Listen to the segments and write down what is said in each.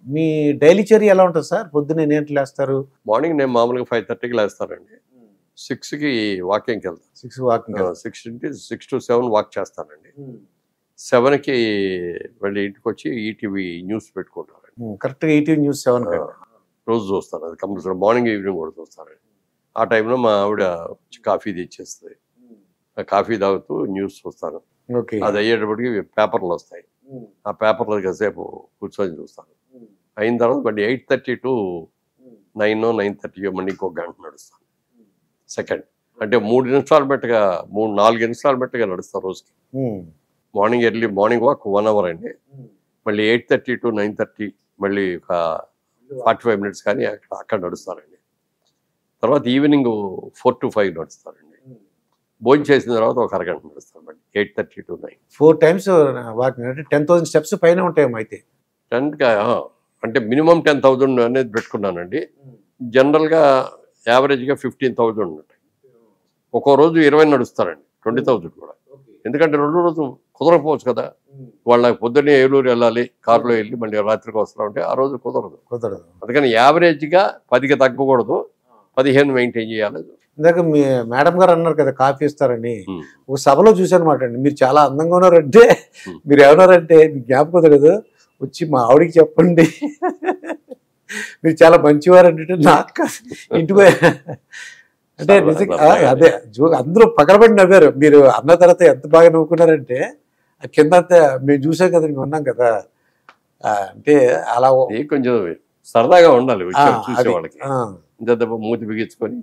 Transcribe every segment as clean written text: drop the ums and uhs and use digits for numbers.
మీ daily చర్య ఎలా ఉంటుంది సార్? పొద్దున్న ఎన్నింటికి లేస్తారు? మార్నింగ్ నేను మామూలుగా 5:30కి లేస్తానండి. 6కి వాకింగ్కి వెళ్తాను. 6 వాకింగ్. 6 to 7 వాక్ చేస్తానండి. 7కి మళ్ళీ ఇంటికి వచ్చి ఈటీవీ న్యూస్ పెట్టుకుంటానండి. కరెక్ట్గా ఈటీవీ న్యూస్ 7 రోజు చూస్తాను. అది కంపల్సరీ మార్నింగ్ ఈవినింగ్ కూడా చూస్తానండి. ఆ టైంలో మా ఆవిడ కాఫీ తెచ్చేస్తుంది. కాఫీ తాగుతూ న్యూస్ చూస్తాను. ఓకే. అది అయ్యేటప్పటికి పేపర్లు వస్తాయి. ఆ పేపర్లో కాసేపు కూర్చొని చూస్తాను. అయిన తర్వాత మళ్ళీ 8:30 to 9, 9:30 మళ్ళీ ఇంకొక గంట నడుస్తాను. సెకండ్ అంటే 3 ఇన్స్టాల్మెంట్గా 4 ఇన్స్టాల్మెంట్గా నడుస్తాను రోజుకి. మార్నింగ్ వాక్ 1 hour అండి. మళ్ళీ 8:30 to 9:30 మళ్ళీ ఒక 45 minutes కానీ అక్కడ నడుస్తానండి. తర్వాత ఈవినింగ్ 4 to 5 నడుస్తానండి. భోజనం చేసిన తర్వాత ఒక అరగంట నడుస్తాను మళ్ళీ 8:30 to 9. 4 times వాకింగ్ అంటే 10,000 స్టెప్స్ పైన ఉంటాయేమో అయితే. 10గా అంటే మినిమం 10,000 అనేది పెట్టుకున్నానండి. జనరల్గా యావరేజ్గా 15,000 ఉంటాయి. ఒక్కో రోజు 20 నడుస్తానండి, 20,000 కూడా. ఎందుకంటే 2 రోజు కుదరకపోవచ్చు కదా. వాళ్ళ పొద్దున్నే ఏలూరు వెళ్ళాలి, కారులో వెళ్ళి మళ్ళీ రాత్రికి వస్తూ ఉంటే ఆ రోజు కుదరదు. అందుకని యావరేజ్గా 10కి తగ్గకూడదు, 15 మెయింటైన్ చేయాలి. ఇందాక మీ మేడం గారు అన్నారు కదా కాఫీ ఇస్తారని. ఒక సభలో చూసానమాట అండి. మీరు చాలా అందంగా ఉన్నారంటే మీరు ఏమన్నారంటే మీకు జ్ఞాపకం కదా, వచ్చి మా ఆవిడికి చెప్పండి మీరు చాలా మంచివారంటే నాకు ఇంటికి అంటే నిజంగా అదే అందరూ పగలబడి నవ్వారు. మీరు అన్న తర్వాత ఎంత బాగా నవ్వుకున్నారంటే కింద అంతా మేము చూసాం కదా, మేము ఉన్నాం కదా. అంటే అలా కొంచెం సరదాగా ఉండాలి చూసే వాళ్ళకి. మూతి బిగించుకొని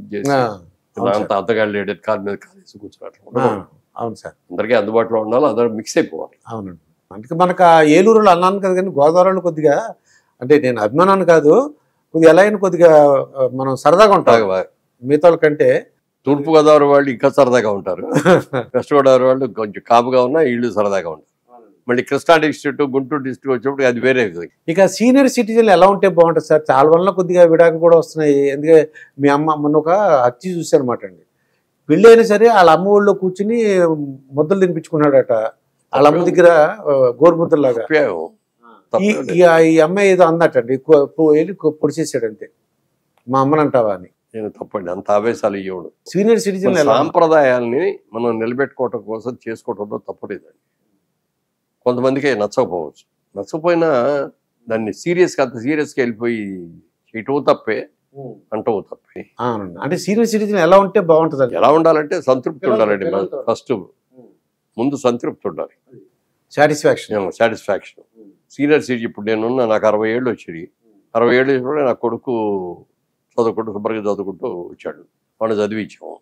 అంత అంతగాళ్ళు లేడు కాలు మీద కాలేసి కూర్చున్నట్లు. అవును సార్, అందరికీ అందుబాటులో ఉండాలి, అందరూ మిక్స్ అయిపోవాలి. అవునండి. అందుకే మనకు ఏలూరులో అన్నాను కదా, కానీ గోదావరిలో కొద్దిగా అంటే నేను అభిమానాన్ని కాదు, కొద్దిగా ఎలా అయినా కొద్దిగా మనం సరదాగా ఉంటాం మిగతా కంటే. తూర్పుగోదావరి వాళ్ళు ఇంకా సరదాగా ఉంటారు, వెస్ట్ గోదావరి వాళ్ళు కొంచెం కాపుగా ఉన్నా వీళ్ళు సరదాగా ఉంటారు. మళ్ళీ కృష్ణా డిస్ట్రిక్ట్, గుంటూరు డిస్ట్రిక్ట్ వచ్చినప్పుడు అది వేరే. ఇక సీనియర్ సిటిజన్లు ఎలా ఉంటే బాగుంటుంది సార్? చాలా వల్ల కొద్దిగా విడాకులు కూడా వస్తున్నాయి. ఎందుకంటే మీ అమ్మ మొన్న ఒక హత్య చూశారనమాట అండి. పెళ్ళి అయినా సరే వాళ్ళ అమ్మ ఊళ్ళో కూర్చుని ముద్దలు తినిపించుకున్నాడట వాళ్ళ అమ్మ దగ్గర గోరుముద్దలాగా. ఈ అమ్మాయి ఏదో అందటండి, వెళ్ళి పొడిచేసాడు అంతే. మా అమ్మని అంటావా అని. నేను తప్పండి, అంత ఆవేశాలు ఇవ్వడు. సీనియర్ సిటిజన్ సాంప్రదాయాల్ని మనం నిలబెట్టుకోవటం కోసం చేసుకోవడంలో తప్పలేదండి. కొంతమందికి నచ్చకపోవచ్చు, నచ్చకపోయినా దాన్ని అంత సీరియస్గా వెళ్ళిపోయి ఇటు తప్పే అంటూ తప్పే. అంటే సీనియర్ సిటిజన్ ఎలా ఉంటే బాగుంటుంది? ఎలా ఉండాలంటే సంతృప్తి ఉండాలండి. ఫస్ట్ ముందు సంతృప్తి ఉండాలి, సాటిస్ఫాక్షన్. సీనియర్ సిటిజన్ ఇప్పుడు నేనున్నా, నాకు 60 ఏళ్ళు వచ్చి 60 ఏళ్ళు వచ్చినప్పుడు నా కొడుకు చదువుకుంటూ శుభ్రంగా చదువుకుంటూ వచ్చాడు. వాడు చదివించాము.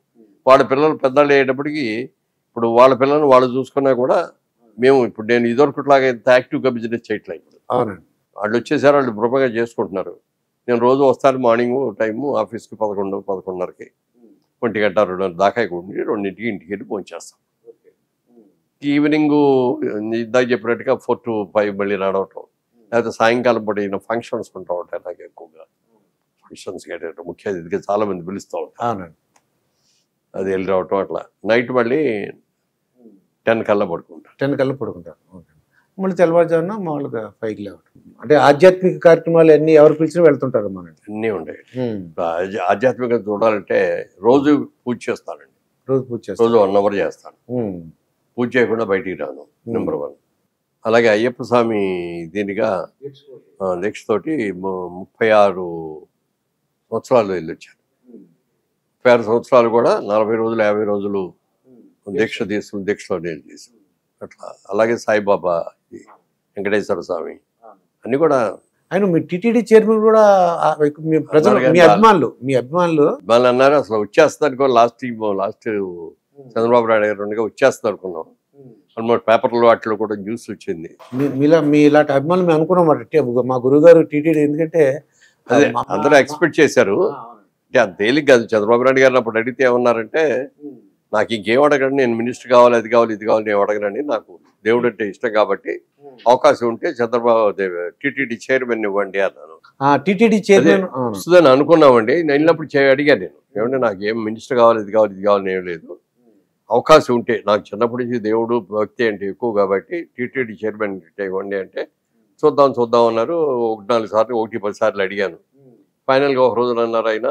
వాళ్ళ పిల్లలు పెద్దలు అయ్యేటప్పటికి ఇప్పుడు వాళ్ళ పిల్లల్ని వాళ్ళు చూసుకున్నా కూడా మేము ఇప్పుడు నేను ఇదివరకులాగా ఇంత యాక్టివ్గా బిజినెస్ చేయట్లేదు. ఇప్పుడు వాళ్ళు వచ్చేసారు, వాళ్ళు బృపగా చేసుకుంటున్నారు. నేను రోజు వస్తాను మార్నింగ్ టైము ఆఫీస్కి 11, 11:30కి, 1 గంట 2 దాకా ఉండి 2ంటికి ఇంటికి వెళ్ళి పనిచేస్తాం. ఈవినింగ్ ఇందాక చెప్పినట్టుగా 4 to 5 మళ్ళీ నడవటం, లేకపోతే సాయంకాలం పూట ఏమైనా ఫంక్షన్స్ ఉంటా ఉంటాయి. నాకు ఎక్కువగా ఫంక్షన్స్ ముఖ్య అతిథిగా చాలా మంది పిలుస్తూ ఉంటారు, అది వెళ్ళి రావటం. అట్లా నైట్ మళ్ళీ 10 కల్లా పడుకుంటారు. మళ్ళీ తెల్లవారుజామున మామూలుగా 5కి లేవటం. అంటే ఆధ్యాత్మిక కార్యక్రమాలు అన్నీ ఎవరు పిలిచినా వెళ్తుంటారు మనం. అన్నీ ఉంటాయి. ఆధ్యాత్మికంగా చూడాలంటే రోజు పూజ చేస్తానండి. రోజు 1 hour చేస్తాను. పూజ చేయకుండా బయటికి రాను, నెంబర్ 1. అలాగే అయ్యప్ప స్వామి దీనిగా దీక్షతోటి 36 సంవత్సరాలు వెళ్ళొచ్చాను. 36 సంవత్సరాలు కూడా 40 రోజులు 50 రోజులు దీక్షలో నేను చేశాను. అట్లా అలాగే సాయిబాబా, వెంకటేశ్వర స్వామి అన్ని కూడా. ఆయన మీ టీటీడీ చైర్మన్ కూడా మీ అభిమానులు అన్నారు. అసలు వచ్చేస్తారు అనుకో, లాస్ట్ చంద్రబాబు నాయుడు గారు ఉండగా వచ్చేస్తారు అనుకున్నాం. ఆల్మోస్ట్ పేపర్లో వాటిలో కూడా న్యూస్ వచ్చింది. మీ ఇలాంటి అభిమానులు మేము అనుకున్నాం మా గురువు గారు టీటీడీ. ఎందుకంటే అదే అందరూ ఎక్స్పెక్ట్ చేశారు. అంటే అది తేలిక కాదు. చంద్రబాబు నాయుడు గారిని అప్పుడు అడిగితే ఏమన్నారంటే, నాకు ఇంకేం అడగండి, నేను మినిస్టర్ కావాలి, అది కావాలి, ఇది కావాలి, నేను అడగనండి, నాకు దేవుడు అంటే ఇష్టం కాబట్టి అవకాశం ఉంటే చంద్రబాబు టీటీడీ చైర్మన్ ఇవ్వండి అన్నాను. టీటీడీ చైర్మన్ వస్తుందని అనుకున్నామండి. నేను వెళ్ళినప్పుడు అడిగాను, నేను ఏమంటే నాకు ఏం మినిస్టర్ కావాలి, ఇది కావాలి, ఇది కావాలి ఏం లేదు, అవకాశం ఉంటే, నాకు చిన్నప్పటి నుంచి దేవుడు భక్తి అంటే ఎక్కువ కాబట్టి టీటీడీ చైర్మన్ ఇవ్వండి అంటే చూద్దాం చూద్దాం అన్నారు. 1-4 సార్లు 1-10 సార్లు అడిగాను. ఫైనల్గా ఒక రోజున అన్నారు ఆయన,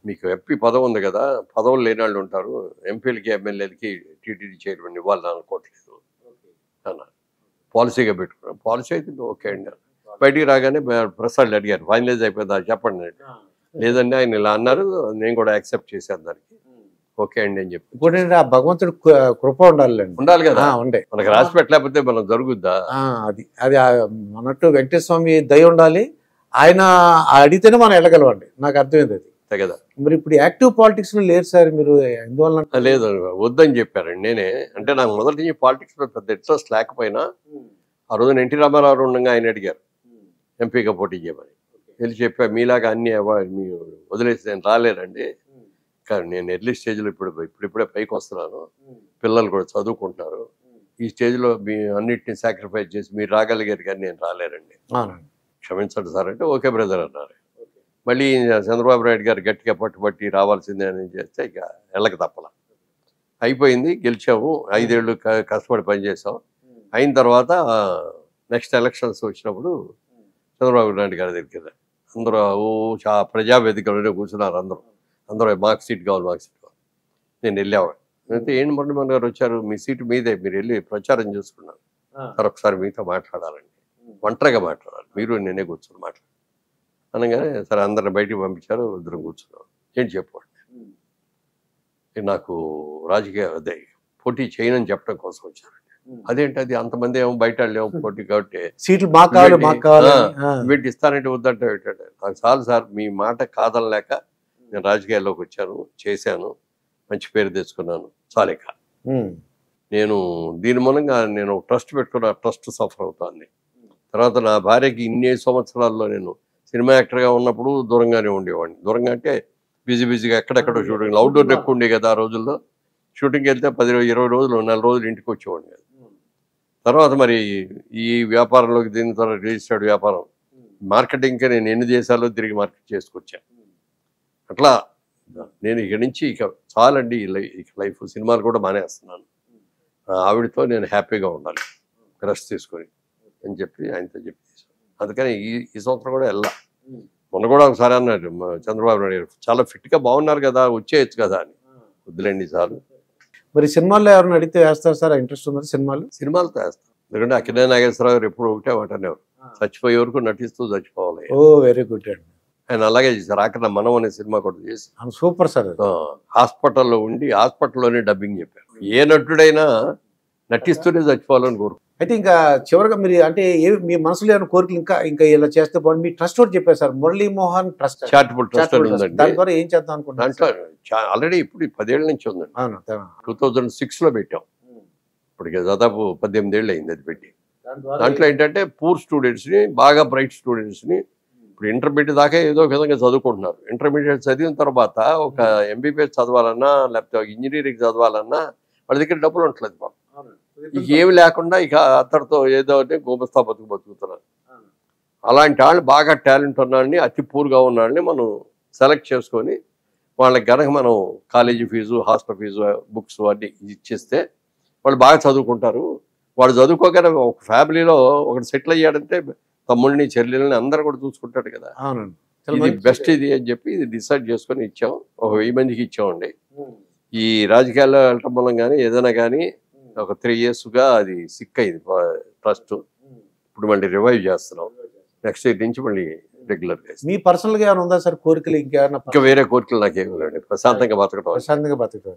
మీకు ఎంపీ పదవి ఉంది కదా, పదవులు లేని వాళ్ళు ఉంటారు, ఎంపీలకి ఎమ్మెల్యేలకి టీటీడీ చైర్మన్ ఇవ్వాలని అనుకోవట్లేదు అన్నారు. పాలసీగా పెట్టుకున్నాను. పాలసీ అయితే ఓకే అండి. బయటికి రాగానే ప్రసాద్ అడిగారు, ఫైనలైజ్ అయిపోయిందా చెప్పండి అంటే, లేదండి ఆయన ఇలా అన్నారు, నేను కూడా యాక్సెప్ట్ చేశాను దానికి, ఓకే అండి అని చెప్పి. ఇంకోటి ఆ భగవంతుడి కృప ఉండాలండి. ఉండాలి కదా, ఉండే మనకి రాసి పెట్టలేకపోతే మనం జరుగుద్దా? అది అన్నట్టు వెంకటేశ్వర స్వామి దయ ఉండాలి. ఆయన అడిగితేనే మనం వెళ్ళగలవండి. నాకు అర్థమైంది అది కదా. మరి ఇప్పుడు యాక్టివ్ పాలిటిక్స్ లో లేరు సార్ మీరు, ఎందువల్ల? లేదు వద్దని చెప్పారండి. నేనే అంటే నాకు మొదటి నుంచి పాలిటిక్స్ లో పెద్ద ఇంట్రెస్ట్ లేకపోయినా, ఆ రోజున ఎన్టీ రామారావు ఉండగా ఆయన అడిగారు ఎంపీగా పోటీ చేయమని. వెళ్ళి చెప్పా, మీలాగా అన్ని మీ వదిలేసి నేను రాలేనండి, కానీ నేను ఎర్లీ స్టేజ్లో ఇప్పుడిప్పుడే పైకి వస్తున్నాను, పిల్లలు కూడా చదువుకుంటున్నారు, ఈ స్టేజ్లో మీ అన్నిటిని సాక్రిఫైస్ చేసి మీరు రాగలిగారు కానీ నేను రాలేరండి, క్షమించండి సార్ అంటే, ఓకే బ్రదర్ అన్నారు. మళ్ళీ చంద్రబాబు నాయుడు గారు గట్టిగా పట్టుబట్టి రావాల్సిందే అని చేస్తే ఇక వెళ్ళక తప్పల. అయిపోయింది, గెలిచాము, 5 ఏళ్ళు కష్టపడి పనిచేసాం. అయిన తర్వాత నెక్స్ట్ ఎలక్షన్స్ వచ్చినప్పుడు చంద్రబాబు నాయుడు గారి దగ్గర అందరూ ప్రజావేదికలోనే కూర్చున్నారు. అందరూ మాకు సీట్ కావాలి. నేను వెళ్ళేవాడు. అయితే ఏంటి మురళీమోహన్ గారు వచ్చారు, మీ సీటు మీదే, మీరు వెళ్ళి ప్రచారం చేసుకున్నారు సార్, ఒకసారి మీతో మాట్లాడాలండి, ఒంటరిగా మాట్లాడాలి, మీరు నేనే కూర్చొని మాట్లాడాలి అనగానే సరే అందరిని బయటికి పంపించారు. ఇద్దరం కూర్చున్నాం. ఏంటి చెప్పండి, నాకు రాజకీయ అదే పోటీ చేయనని చెప్పడం కోసం వచ్చారండి. అదేంటి అది, అంతమంది ఏమో బయట లేవు పోటీ కాబట్టి సీట్లు వీటి ఇస్తానంటే వద్దంటే పెట్టాడు. నాకు చాలు సార్, మీ మాట కాదనలేక నేను రాజకీయాల్లోకి వచ్చాను, చేశాను, మంచి పేరు తెచ్చుకున్నాను, చాలేక నేను దీని మూలంగా నేను ట్రస్ట్ పెట్టుకున్న, ట్రస్ట్ సఫర్ అవుతాను. తర్వాత నా భార్యకి ఇన్ని సంవత్సరాల్లో నేను సినిమా యాక్టర్గా ఉన్నప్పుడు దూరంగానే ఉండేవాడిని. దూరంగా అంటే బిజీగా ఎక్కడెక్కడో షూటింగ్, అవుట్డోర్ ఎక్కువ ఉండే కదా ఆ రోజుల్లో. షూటింగ్కి వెళ్తే 10-20 రోజులు 4 రోజులు ఇంటికి వచ్చేవాడిని కదా. తర్వాత మరి ఈ వ్యాపారంలోకి దీని తర్వాత రిజిస్టర్డ్ వ్యాపారం, మార్కెటింగ్కి నేను ఎన్ని దేశాల్లో తిరిగి మార్కెట్ చేసుకొచ్చాను. అట్లా నేను ఇక నుంచి ఇక చాలండి ఇక లైఫ్, సినిమాలు కూడా మానేస్తున్నాను, ఆవిడతో నేను హ్యాపీగా ఉండాలి, రెస్ట్ తీసుకొని అని చెప్పి ఆయనతో చెప్పి, అందుకని ఈ సంవత్సరం కూడా వెళ్ళా. మొన్న కూడా ఒకసారి అన్నాడు చంద్రబాబు నాయుడు, చాలా ఫిట్గా బాగున్నారు కదా, వచ్చేయచ్చు కదా అని. వద్దులేండి చాలు. మరి సినిమాల్లో ఎవరిని అడిగితే వేస్తారు సార్, ఇంట్రెస్ట్ ఉంది సినిమాలతో వేస్తాను. ఎందుకంటే అక్కినేని నాగేశ్వరరావు గారు ఎప్పుడు ఒకటే వాటనేవారు, చచ్చిపోయే వరకు నటిస్తూ చచ్చిపోవాలి. ఓ వెరీ గుడ్ అండి. ఆయన అలాగే చేశారు. ఆఖరిన మనం అనే సినిమా కూడా చేసి సూపర్ సార్. హాస్పిటల్లో ఉండి హాస్పిటల్లోనే డబ్బింగ్ చెప్పారు. ఏ నటుడైనా నటిస్తూనే చచ్చిపోవాలని కోరుకు. అయితే ఇంకా చివరిగా మీరు అంటే మీ మనసులో ఏమైనా కోరికలు ఇంకా ఇలా చేస్తే బాగుంది, మీ ట్రస్ట్ కూడా చెప్పారు sir, Muralimohan trust, charitable trust ఉందండి. దాని ద్వారా ఏం చేద్దాం అనుకుంటున్నాను. దాంట్లో ఆల్రెడీ ఇప్పుడు 10 ఏళ్ళ నుంచి ఉందండి. 2006లో పెట్టాం. ఇప్పటికి దాదాపు 18 ఏళ్ళు అయింది అది పెట్టి. దాంట్లో ఏంటంటే పూర్ స్టూడెంట్స్ని, బాగా బ్రైట్ స్టూడెంట్స్ని, ఇప్పుడు ఇంటర్మీడియట్ దాకా ఏదో విధంగా చదువుకుంటున్నారు. ఇంటర్మీడియట్ చదివిన తర్వాత ఒక ఎంబీబీఎస్ చదవాలన్నా లేకపోతే ఒక ఇంజనీరింగ్ చదవాలన్నా వాళ్ళ దగ్గర డబ్బులు ఉండట్లేదు పాపం. ఇక ఏమి లేకుండా ఇక అతడితో ఏదో అంటే గోమస్తా బతుకుతున్నారు. అలాంటి వాళ్ళు బాగా టాలెంట్ ఉన్న వాళ్ళని, అతి పూర్గా ఉన్న వాళ్ళని మనం సెలెక్ట్ చేసుకొని వాళ్ళకి కనుక మనం college fees, hostel fees, books అన్నీ ఇచ్చేస్తే వాళ్ళు బాగా చదువుకుంటారు. వాళ్ళు చదువుకోగానే ఒక ఫ్యామిలీలో ఒకటి సెటిల్ అయ్యాడంటే తమ్ముళ్ళని, చెల్లెళ్ళని అందరూ కూడా చూసుకుంటాడు కదా. ఇది బెస్ట్ ఇది అని చెప్పి ఇది డిసైడ్ చేసుకొని ఇచ్చాం. ఒక 1000 మందికి ఇచ్చామండి. ఈ రాజకీయాల్లో వెళ్ళటం మూలం కానీ ఏదైనా కానీ ఒక 3 yearsగా అది సిక్ అయింది ట్రస్ట్. ఇప్పుడు మళ్ళీ రివైవ్ చేస్తున్నాం. నెక్స్ట్ ఇయర్ నుంచి మళ్ళీ రెగ్యులర్గా. మీ పర్సనల్గా ఏమైనా ఉందా సార్ కోరికలు? ఇంకా వేరే కోరికలు నాకేమి లేండి. ప్రశాంతంగా బతకటం.